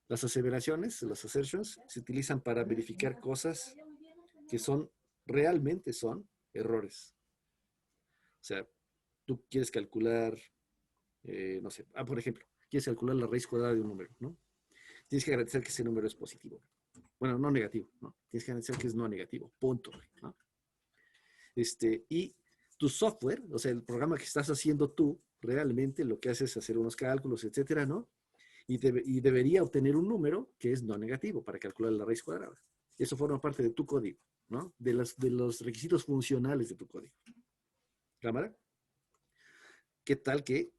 Las aseveraciones, las assertions, se utilizan para verificar cosas que realmente son errores. O sea, tú quieres calcular, no sé, por ejemplo, quieres calcular la raíz cuadrada de un número, ¿no? Tienes que garantizar que ese número es positivo. Bueno, no negativo, ¿no? Tienes que garantizar que es no negativo, punto, ¿no? Y tu software, o sea, el programa que estás haciendo tú, realmente lo que hace es hacer unos cálculos, etcétera, ¿no? Y debería obtener un número que es no negativo para calcular la raíz cuadrada. Eso forma parte de tu código, ¿no? De los requisitos funcionales de tu código. ¿Cámara? ¿Qué tal que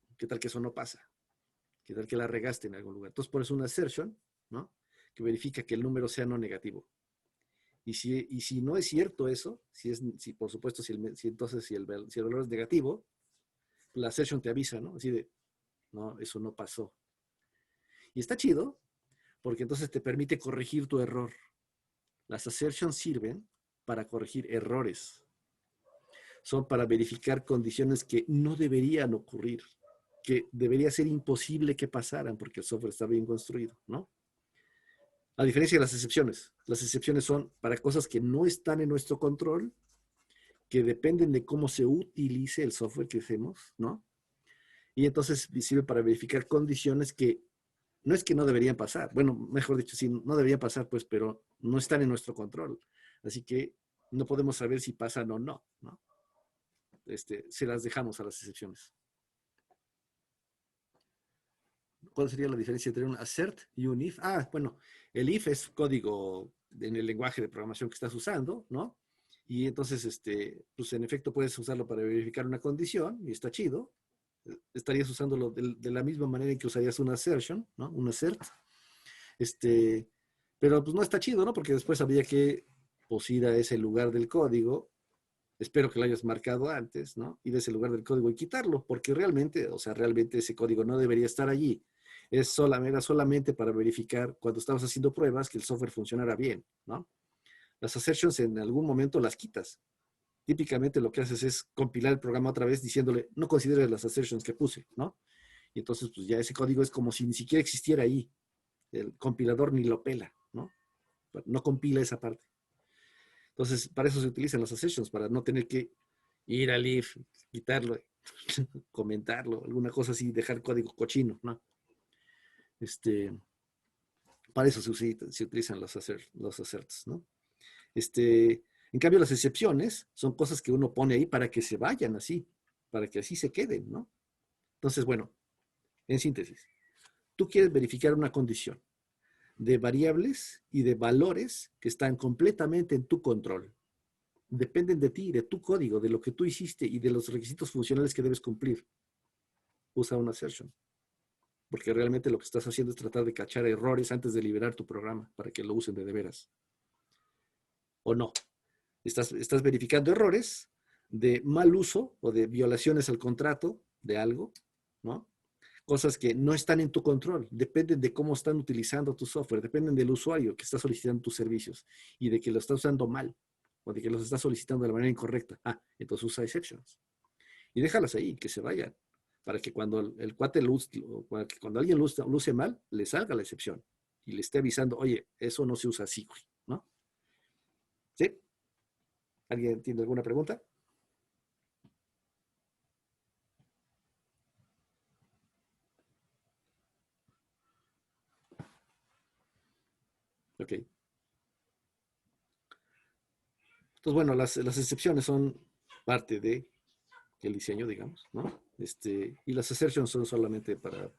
eso no pasa? ¿Qué tal que la regaste en algún lugar? Entonces pones una assertion, ¿no? Que verifica que el número sea no negativo. Y si no es cierto eso, por supuesto, si el valor es negativo, la assertion te avisa, ¿no? Así de, no, eso no pasó. Y está chido, porque entonces te permite corregir tu error. Las assertions sirven para corregir errores. Son para verificar condiciones que no deberían ocurrir, que debería ser imposible que pasaran porque el software está bien construido, ¿no? A diferencia de las excepciones son para cosas que no están en nuestro control, que dependen de cómo se utilice el software que hacemos, ¿no? Y entonces sirve para verificar condiciones que no es que no deberían pasar, bueno, mejor dicho, sí, no deberían pasar, pues, pero no están en nuestro control. Así que no podemos saber si pasan o no, ¿no? Se las dejamos a las excepciones. ¿Cuál sería la diferencia entre un assert y un if? Bueno, el if es código en el lenguaje de programación que estás usando, ¿no? Y entonces, pues en efecto puedes usarlo para verificar una condición y está chido. Estarías usándolo de la misma manera en que usarías una assertion, ¿no? Un assert. Pero pues no está chido, ¿no? Porque después habría que pues, ir a ese lugar del código. Espero que lo hayas marcado antes, ¿no? Ir a ese lugar del código y quitarlo, porque realmente, o sea, realmente ese código no debería estar allí. Era solamente para verificar cuando estabas haciendo pruebas que el software funcionara bien, ¿no? Las assertions en algún momento las quitas. Típicamente lo que haces es compilar el programa otra vez diciéndole, no consideres las assertions que puse, ¿no? Y entonces, pues ya ese código es como si ni siquiera existiera ahí. El compilador ni lo pela, ¿no? No compila esa parte. Entonces, para eso se utilizan las assertions, para no tener que ir al if, quitarlo, comentarlo, alguna cosa así, dejar código cochino, ¿no? Para eso se utilizan los asserts, ¿no? En cambio, las excepciones son cosas que uno pone ahí para que se vayan así, para que así se queden, ¿no? Entonces, bueno, en síntesis, tú quieres verificar una condición de variables y de valores que están completamente en tu control. Dependen de ti, de tu código, de lo que tú hiciste y de los requisitos funcionales que debes cumplir. Usa una assertion. Porque realmente lo que estás haciendo es tratar de cachar errores antes de liberar tu programa para que lo usen de veras. ¿O no? Estás verificando errores de mal uso o de violaciones al contrato de algo, ¿no? Cosas que no están en tu control, dependen de cómo están utilizando tu software, dependen del usuario que está solicitando tus servicios y de que lo está usando mal o de que los está solicitando de la manera incorrecta. Entonces usa exceptions. Y déjalas ahí, que se vayan, para que cuando el cuate cuando alguien lo use mal, le salga la excepción y le esté avisando, oye, eso no se usa así, ¿no? ¿Sí? ¿Alguien tiene alguna pregunta? Ok. Entonces, bueno, las excepciones son parte del diseño, digamos, ¿no? Y las assertions son solamente para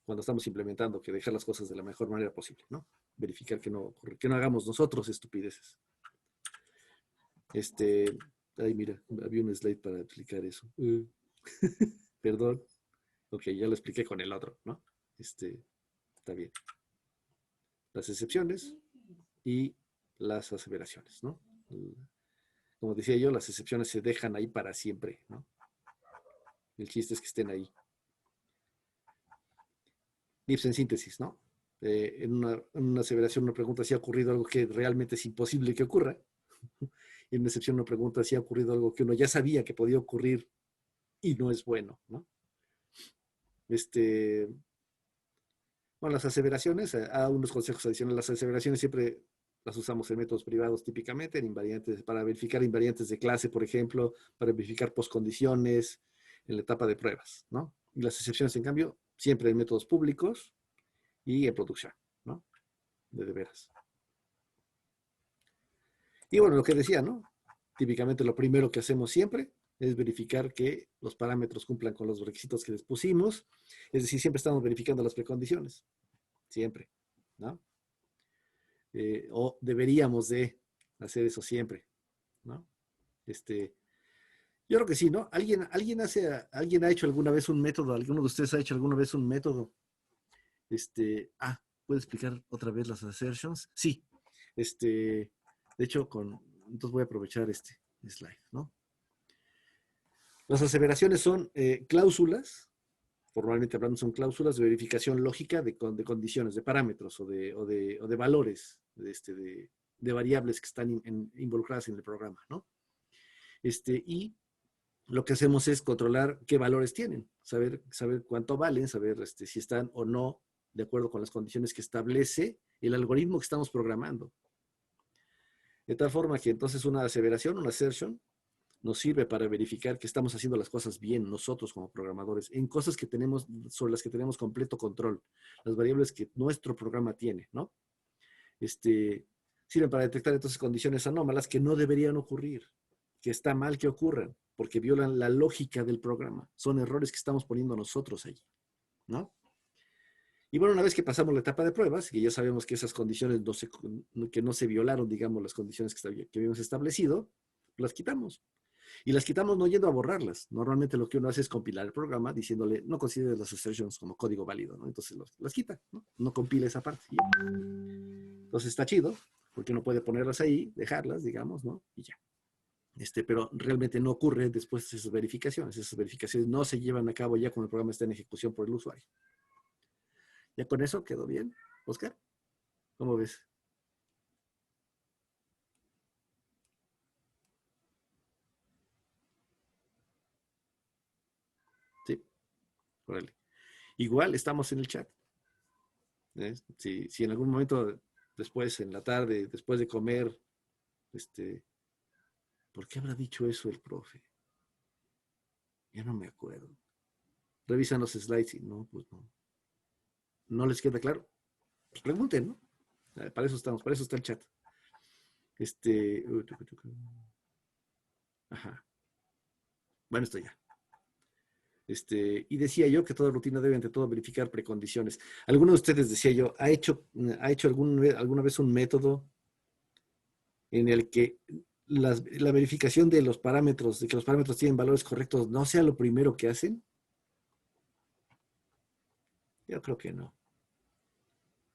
cuando estamos implementando, que dejar las cosas de la mejor manera posible, ¿no? Verificar que no hagamos nosotros estupideces. Ay, mira, había un slide para explicar eso. Perdón. Ok, ya lo expliqué con el otro, ¿no? Está bien. Las excepciones y las aseveraciones, ¿no? Como decía yo, las excepciones se dejan ahí para siempre, ¿no? El chiste es que estén ahí. Lips en síntesis, ¿no? En una aseveración, una pregunta si ha ocurrido algo que realmente es imposible que ocurra. Y en una excepción, una pregunta si ha ocurrido algo que uno ya sabía que podía ocurrir y no es bueno, ¿no? Bueno, las aseveraciones, unos consejos adicionales. Las aseveraciones siempre las usamos en métodos privados típicamente, en invariantes, para verificar invariantes de clase, por ejemplo, para verificar postcondiciones en la etapa de pruebas, ¿no? Y las excepciones, en cambio, siempre en métodos públicos y en producción, ¿no? De veras. Y bueno, lo que decía, ¿no? Típicamente lo primero que hacemos siempre es verificar que los parámetros cumplan con los requisitos que les pusimos. Es decir, siempre estamos verificando las precondiciones. Siempre, ¿no? O deberíamos de hacer eso siempre, ¿no? Yo creo que sí, ¿no? ¿Alguien ha hecho alguna vez un método? ¿Alguno de ustedes ha hecho alguna vez un método? ¿Puedo explicar otra vez las assertions? Sí. De hecho, entonces voy a aprovechar este slide, ¿no? Las aseveraciones son cláusulas, formalmente hablando son cláusulas de verificación lógica de condiciones, de parámetros o de valores, de variables que están involucradas en el programa, ¿no? Y lo que hacemos es controlar qué valores tienen, saber cuánto valen, saber si están o no de acuerdo con las condiciones que establece el algoritmo que estamos programando. De tal forma que entonces una aseveración, una assertion, nos sirve para verificar que estamos haciendo las cosas bien nosotros como programadores, en cosas sobre las que tenemos completo control, las variables que nuestro programa tiene, ¿no? Sirven para detectar entonces condiciones anómalas que no deberían ocurrir, que está mal que ocurran, porque violan la lógica del programa. Son errores que estamos poniendo nosotros allí, ¿no? Y bueno, una vez que pasamos la etapa de pruebas, que ya sabemos que esas condiciones que no se violaron, digamos, las condiciones que habíamos establecido, las quitamos. Y las quitamos no yendo a borrarlas. Normalmente lo que uno hace es compilar el programa diciéndole, no consideres las assertions como código válido, ¿no? Entonces las quita, ¿no? No compila esa parte. Entonces está chido, porque uno puede ponerlas ahí, dejarlas, digamos, ¿no? Y ya. Pero realmente no ocurre después de esas verificaciones. Esas verificaciones no se llevan a cabo ya cuando el programa está en ejecución por el usuario. ¿Ya con eso quedó bien, Oscar? ¿Cómo ves? Sí, órale. Igual estamos en el chat. Si en algún momento después, en la tarde, después de comer, ¿por qué habrá dicho eso el profe? Ya no me acuerdo. Revisan los slides y no, pues no. ¿No les queda claro? Pues pregunten, ¿no? Para eso estamos, para eso está el chat. Ajá. Bueno, esto ya. Y decía yo que toda rutina debe ante todo verificar precondiciones. Alguno de ustedes, decía yo, ¿ha hecho alguna vez un método en el que la verificación de los parámetros, de que los parámetros tienen valores correctos, no sea lo primero que hacen? Yo creo que no.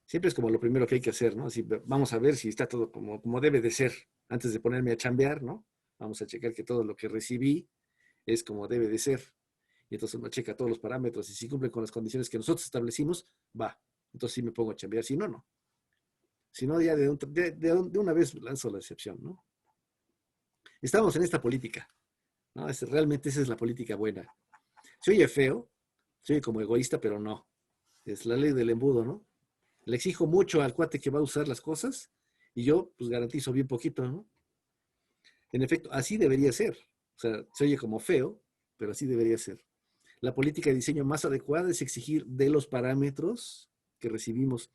Siempre es como lo primero que hay que hacer, ¿no? Así, vamos a ver si está todo como debe de ser antes de ponerme a chambear, ¿no? Vamos a checar que todo lo que recibí es como debe de ser. Y entonces uno checa todos los parámetros y si cumplen con las condiciones que nosotros establecimos, va. Entonces sí me pongo a chambear. Si no, no. Si no, ya de una vez lanzo la excepción, ¿no? Estamos en esta política, ¿no? Realmente esa es la política buena. Se oye feo, se oye como egoísta, pero no. Es la ley del embudo, ¿no? Le exijo mucho al cuate que va a usar las cosas y yo pues garantizo bien poquito, ¿no? En efecto, así debería ser. O sea, se oye como feo, pero así debería ser. La política de diseño más adecuada es exigir de los parámetros que recibimos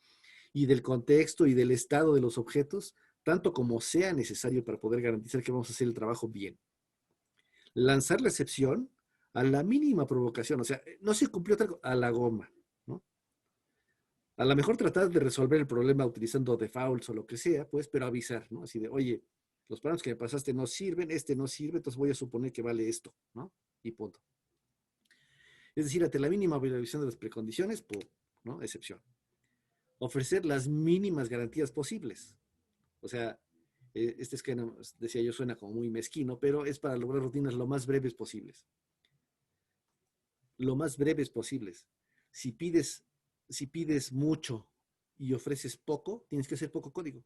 y del contexto y del estado de los objetos, tanto como sea necesario para poder garantizar que vamos a hacer el trabajo bien. Lanzar la excepción a la mínima provocación, o sea, no se cumplió a la goma, ¿no? A lo mejor tratar de resolver el problema utilizando defaults o lo que sea, pues, pero avisar, ¿no? Así de, oye, los parámetros que me pasaste no sirven, este no sirve, entonces voy a suponer que vale esto, ¿no? Y punto. Es decir, ante la mínima violación de las precondiciones, por, ¿no? Excepción. Ofrecer las mínimas garantías posibles. O sea, este esquema, decía yo, suena como muy mezquino, pero es para lograr rutinas lo más breves posibles. Lo más breves posibles. Si pides mucho y ofreces poco, tienes que hacer poco código.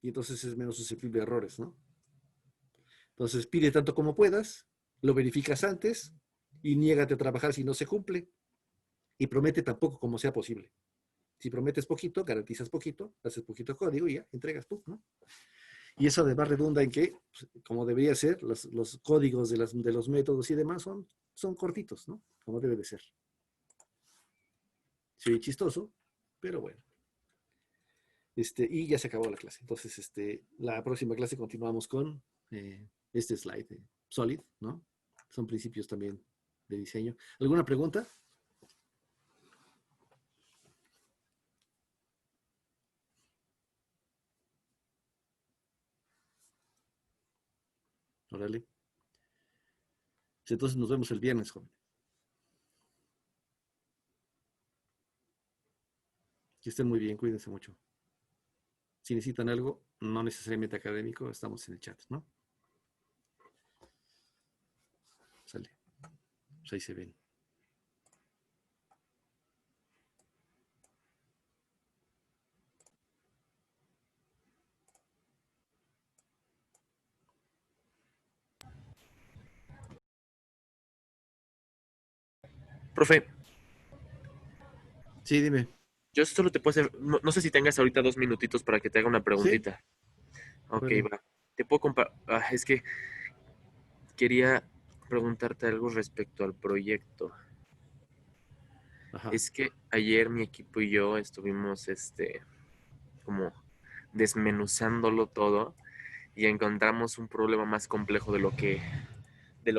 Y entonces es menos susceptible a errores, ¿no? Entonces pide tanto como puedas, lo verificas antes y niégate a trabajar si no se cumple. Y promete tan poco como sea posible. Si prometes poquito, garantizas poquito, haces poquito código y ya, entregas, ¿no? Y eso además redunda en que, pues, como debería ser, los códigos de los métodos y demás son cortitos, ¿no? Como debe de ser. Soy chistoso, pero bueno. Y ya se acabó la clase. Entonces, la próxima clase continuamos con este slide, Solid, ¿no? Son principios también de diseño. ¿Alguna pregunta? Órale. Entonces nos vemos el viernes, joven. Que estén muy bien, cuídense mucho. Si necesitan algo, no necesariamente académico, estamos en el chat, ¿no? Sale. Pues ahí se ven. Profe, Sí, dime. yo solo te puedo hacer, no sé si tengas ahorita 2 minutitos para que te haga una Sí, preguntita. Ok, vale. va. Te puedo es que quería preguntarte algo respecto al proyecto. Ajá. Es que ayer mi equipo y yo estuvimos, como desmenuzándolo todo y encontramos un problema más complejo de lo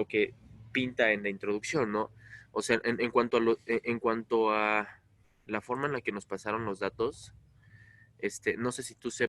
que pinta en la introducción, ¿no? O sea, en cuanto a la forma en la que nos pasaron los datos, no sé si tú sepas